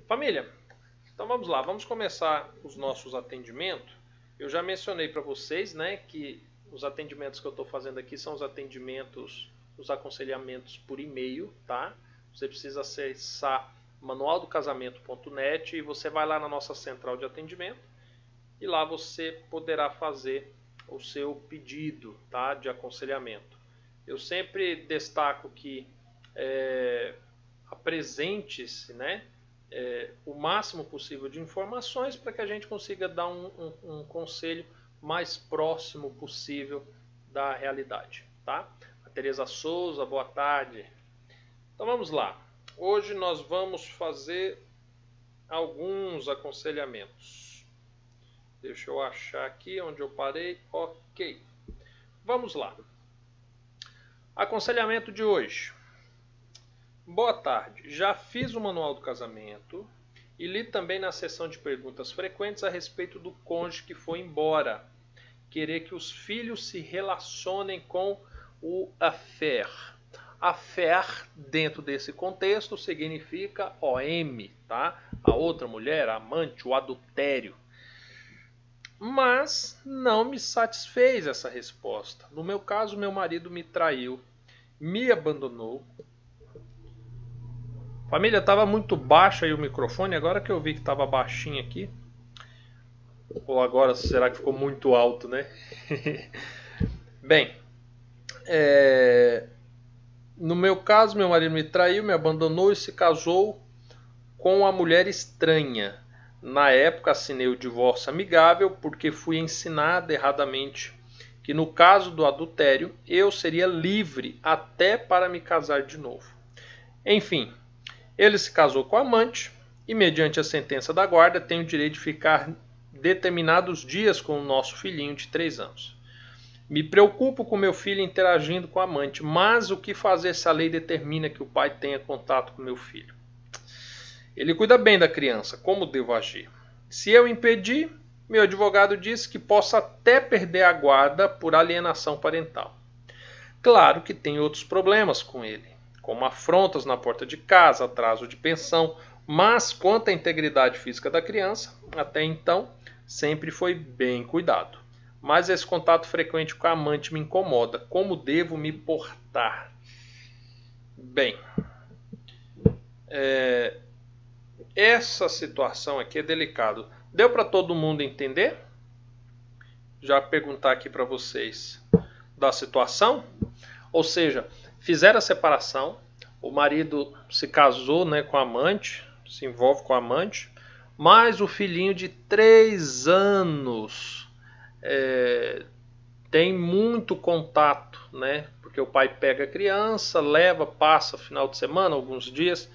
Família, então vamos lá, vamos começar os nossos atendimentos. Eu já mencionei para vocês, né, que os atendimentos que eu estou fazendo aqui são os atendimentos, os aconselhamentos por e-mail, tá? Você precisa acessar manualdocasamento.net e você vai lá na nossa central de atendimento e lá você poderá fazer o seu pedido, tá, de aconselhamento. Eu sempre destaco que apresente-se, né, o máximo possível de informações para que a gente consiga dar um conselho mais próximo possível da realidade, tá? A Tereza Souza, boa tarde. Então vamos lá. Hoje nós vamos fazer alguns aconselhamentos. Deixa eu achar aqui onde eu parei. Ok. Vamos lá. Aconselhamento de hoje. Boa tarde. Já fiz o manual do casamento e li também na seção de perguntas frequentes a respeito do cônjuge que foi embora. Querer que os filhos se relacionem com o affair. Affair, dentro desse contexto, significa OM, tá? A outra mulher, a amante, o adultério. Mas não me satisfez essa resposta. No meu caso, meu marido me traiu, me abandonou. Família, estava muito baixo aí o microfone, agora que eu vi que estava baixinho aqui. Ou agora, será que ficou muito alto, né? Bem, no meu caso, meu marido me traiu, me abandonou e se casou com uma mulher estranha. Na época, assinei o divórcio amigável porque fui ensinada erradamente que no caso do adultério, eu seria livre até para me casar de novo. Enfim, ele se casou com a amante e, mediante a sentença da guarda, tem o direito de ficar determinados dias com o nosso filhinho de 3 anos. Me preocupo com meu filho interagindo com a amante, mas o que fazer se a lei determina que o pai tenha contato com meu filho? Ele cuida bem da criança, como devo agir? Se eu impedir, meu advogado disse que posso até perder a guarda por alienação parental. Claro que tem outros problemas com ele, como afrontas na porta de casa, atraso de pensão, mas quanto à integridade física da criança, até então, sempre foi bem cuidado. Mas esse contato frequente com a amante me incomoda. Como devo me portar? Bem, essa situação aqui é delicada. Deu para todo mundo entender? Já perguntar aqui para vocês da situação. Ou seja, fizeram a separação, o marido se casou, né, com a amante, se envolve com a amante, mas o filhinho de 3 anos tem muito contato, né, porque o pai pega a criança, leva, passa final de semana, alguns dias,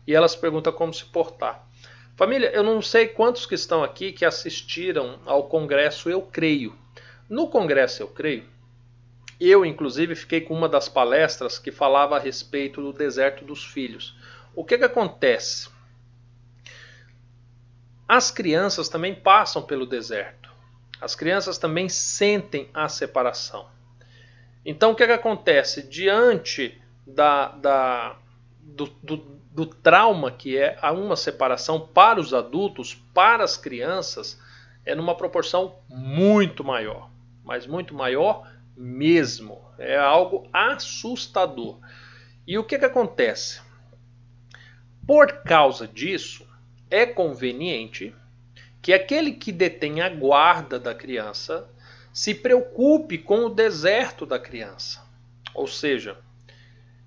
e elas perguntam como se portar. Família, eu não sei quantos que estão aqui que assistiram ao Congresso Eu Creio. No Congresso Eu Creio, eu, inclusive, fiquei com uma das palestras que falava a respeito do deserto dos filhos. O que acontece? As crianças também passam pelo deserto. As crianças também sentem a separação. Então, o que acontece? Diante do trauma que é uma separação para os adultos, para as crianças, é numa proporção muito maior. Mas muito maior mesmo. É algo assustador. E o que acontece? Por causa disso, é conveniente que aquele que detém a guarda da criança se preocupe com o deserto da criança. Ou seja,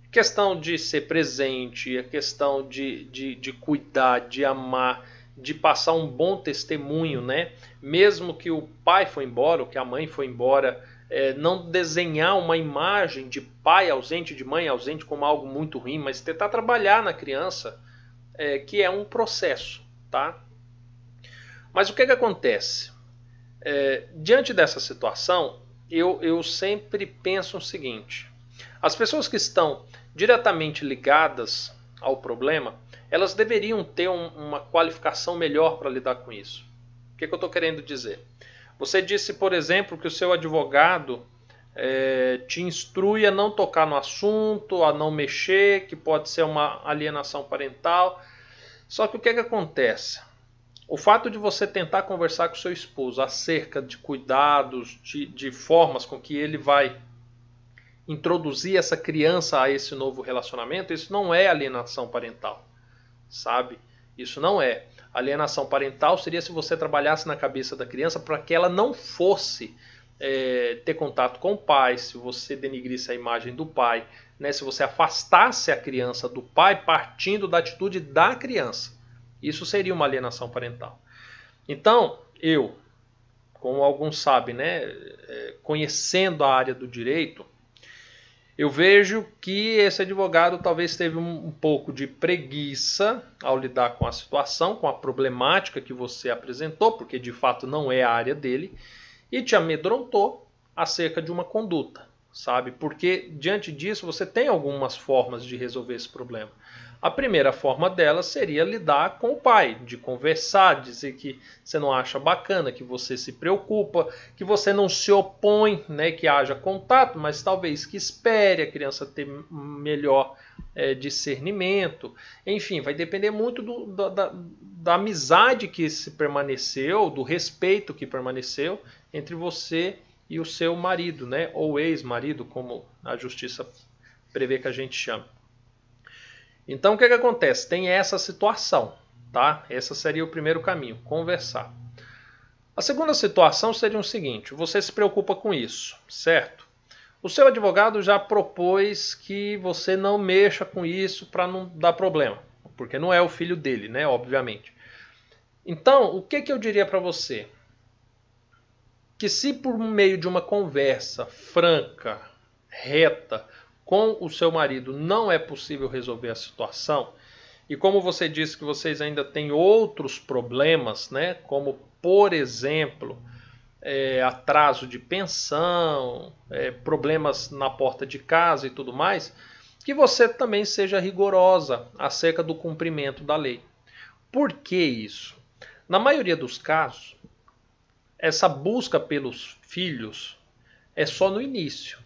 a questão de ser presente, a questão de cuidar, de amar, de passar um bom testemunho, né? Mesmo que o pai foi embora, ou que a mãe foi embora, não desenhar uma imagem de pai ausente, de mãe ausente como algo muito ruim, mas tentar trabalhar na criança, que é um processo, tá? Mas o que acontece? Diante dessa situação, eu sempre penso o seguinte: as pessoas que estão diretamente ligadas ao problema, elas deveriam ter uma qualificação melhor para lidar com isso. O que eu estou querendo dizer? Você disse, por exemplo, que o seu advogado te instrui a não tocar no assunto, a não mexer, que pode ser uma alienação parental. Só que o que é que acontece? O fato de você tentar conversar com seu esposo acerca de cuidados, de formas com que ele vai introduzir essa criança a esse novo relacionamento, isso não é alienação parental, sabe? Isso não é. Alienação parental seria se você trabalhasse na cabeça da criança para que ela não fosse ter contato com o pai, se você denigrisse a imagem do pai, né? Se você afastasse a criança do pai partindo da atitude da criança. Isso seria uma alienação parental. Então, eu, como alguns sabem, né, conhecendo a área do direito, eu vejo que esse advogado talvez teve um pouco de preguiça ao lidar com a situação, com a problemática que você apresentou, porque de fato não é a área dele, e te amedrontou acerca de uma conduta, sabe? Porque diante disso você tem algumas formas de resolver esse problema. A primeira forma dela seria lidar com o pai, de conversar, dizer que você não acha bacana, que você se preocupa, que você não se opõe, né, que haja contato, mas talvez que espere a criança ter melhor discernimento. Enfim, vai depender muito da amizade que se permaneceu, do respeito que permaneceu entre você e o seu marido, né, ou ex-marido, como a justiça prevê que a gente chame. Então o que acontece? Tem essa situação, tá? Esse seria o primeiro caminho, conversar. A segunda situação seria o seguinte: você se preocupa com isso, certo? O seu advogado já propôs que você não mexa com isso para não dar problema, porque não é o filho dele, né? Obviamente. Então, o que eu diria para você? Que se por meio de uma conversa franca, reta, com o seu marido não é possível resolver a situação, e como você disse que vocês ainda têm outros problemas, né, como por exemplo, atraso de pensão, problemas na porta de casa e tudo mais, que você também seja rigorosa acerca do cumprimento da lei. Por que isso? Na maioria dos casos, essa busca pelos filhos é só no início.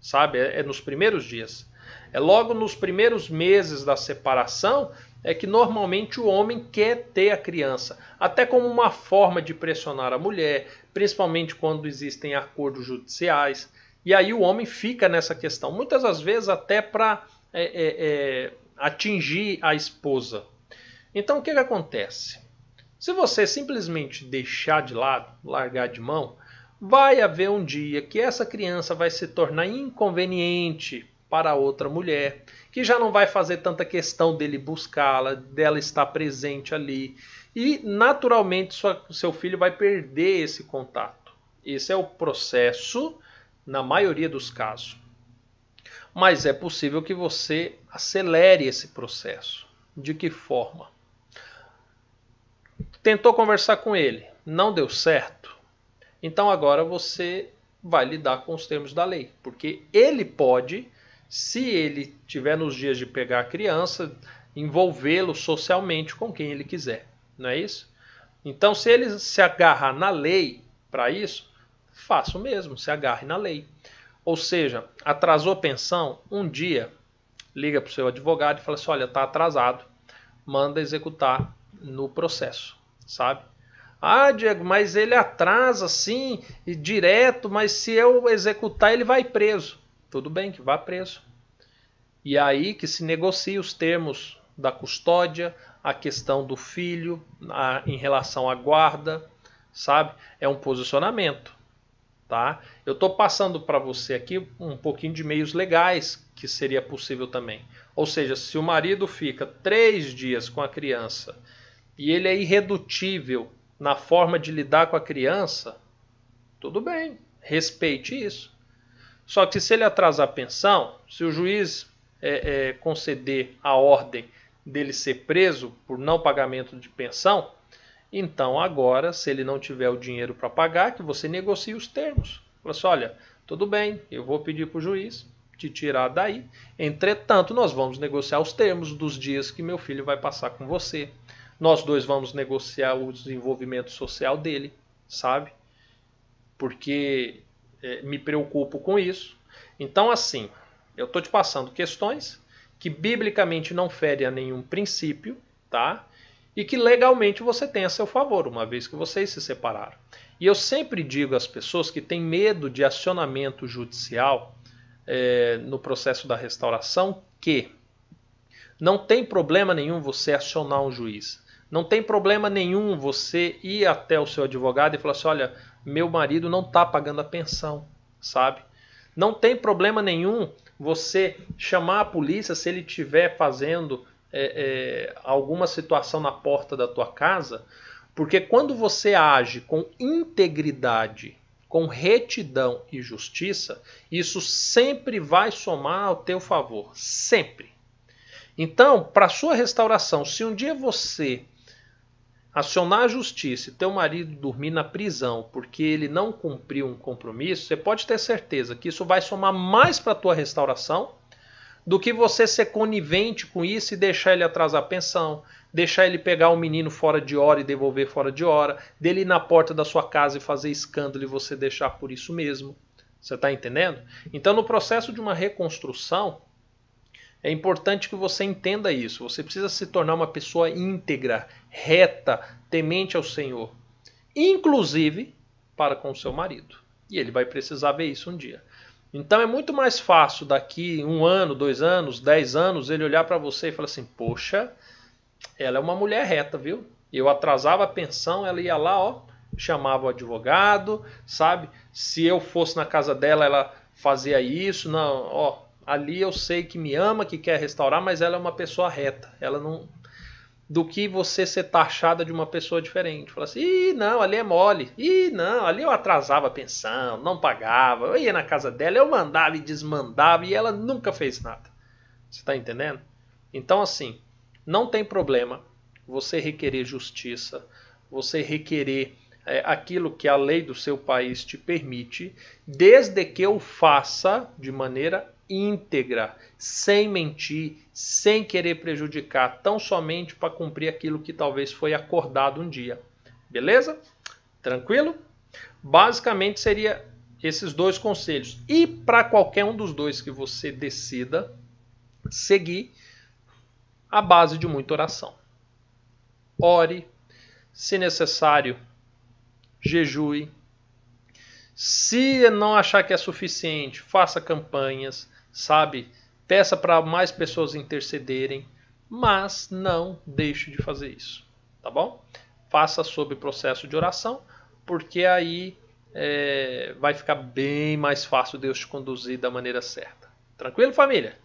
Sabe? É nos primeiros dias. É logo nos primeiros meses da separação é que normalmente o homem quer ter a criança, até como uma forma de pressionar a mulher, principalmente quando existem acordos judiciais. E aí o homem fica nessa questão, muitas das vezes até para atingir a esposa. Então o que acontece? Se você simplesmente deixar de lado, largar de mão, vai haver um dia que essa criança vai se tornar inconveniente para outra mulher, que já não vai fazer tanta questão dele buscá-la, dela estar presente ali. E naturalmente seu filho vai perder esse contato. Esse é o processo na maioria dos casos. Mas é possível que você acelere esse processo. De que forma? Tentou conversar com ele, não deu certo? Então agora você vai lidar com os termos da lei, porque ele pode, se ele tiver nos dias de pegar a criança, envolvê-lo socialmente com quem ele quiser, não é isso? Então se ele se agarrar na lei para isso, faça o mesmo, se agarre na lei. Ou seja, atrasou a pensão, um dia liga para o seu advogado e fala assim, olha, está atrasado, manda executar no processo, sabe? Ah, Diego, mas ele atrasa sim, e direto, mas se eu executar ele vai preso. Tudo bem, que vá preso. E aí que se negocie os termos da custódia, a questão do filho, em relação à guarda, sabe? É um posicionamento, tá? Eu estou passando para você aqui um pouquinho de meios legais que seria possível também. Ou seja, se o marido fica 3 dias com a criança e ele é irredutível na forma de lidar com a criança, tudo bem, respeite isso. Só que se ele atrasar a pensão, se o juiz conceder a ordem dele ser preso por não pagamento de pensão, então agora, se ele não tiver o dinheiro para pagar, que você negocie os termos. Fala assim, olha, tudo bem, eu vou pedir para o juiz te tirar daí, entretanto nós vamos negociar os termos dos dias que meu filho vai passar com você. Nós dois vamos negociar o desenvolvimento social dele, sabe? Porque me preocupo com isso. Então, assim, eu estou te passando questões que biblicamente não ferem a nenhum princípio, tá? e que legalmente você tem a seu favor, uma vez que vocês se separaram. E eu sempre digo às pessoas que têm medo de acionamento judicial no processo da restauração que não tem problema nenhum você acionar um juiz. Não tem problema nenhum você ir até o seu advogado e falar assim, olha, meu marido não está pagando a pensão, sabe? Não tem problema nenhum você chamar a polícia se ele estiver fazendo alguma situação na porta da tua casa, porque quando você age com integridade, com retidão e justiça, isso sempre vai somar ao teu favor, sempre. Então, para sua restauração, se um dia você acionar a justiça e teu marido dormir na prisão porque ele não cumpriu um compromisso, você pode ter certeza que isso vai somar mais para a tua restauração do que você ser conivente com isso e deixar ele atrasar a pensão, deixar ele pegar um menino fora de hora e devolver fora de hora, dele ir na porta da sua casa e fazer escândalo e você deixar por isso mesmo. Você está entendendo? Então, no processo de uma reconstrução, é importante que você entenda isso. Você precisa se tornar uma pessoa íntegra, reta, temente ao Senhor. Inclusive para com o seu marido. E ele vai precisar ver isso um dia. Então é muito mais fácil daqui 1 ano, 2 anos, 10 anos, ele olhar para você e falar assim, poxa, ela é uma mulher reta, viu? Eu atrasava a pensão, ela ia lá, ó, chamava o advogado, sabe? Se eu fosse na casa dela, ela fazia isso, não, ó, ali eu sei que me ama, que quer restaurar, mas ela é uma pessoa reta. Ela não... Do que você ser taxada de uma pessoa diferente. Fala assim, ih, não, ali é mole. Ih, não, ali eu atrasava a pensão, não pagava. Eu ia na casa dela, eu mandava e desmandava e ela nunca fez nada. Você está entendendo? Então, assim, não tem problema você requerer justiça, você requerer aquilo que a lei do seu país te permite, desde que eu faça de maneira íntegra, sem mentir, sem querer prejudicar, tão somente para cumprir aquilo que talvez foi acordado um dia. Beleza? Tranquilo? Basicamente seria esses 2 conselhos. E para qualquer um dos 2 que você decida seguir, a base de muita oração. Ore, se necessário, jejue. Se não achar que é suficiente, faça campanhas, sabe? Peça para mais pessoas intercederem, mas não deixe de fazer isso, tá bom? Faça sob processo de oração, porque aí vai ficar bem mais fácil Deus te conduzir da maneira certa. Tranquilo, família?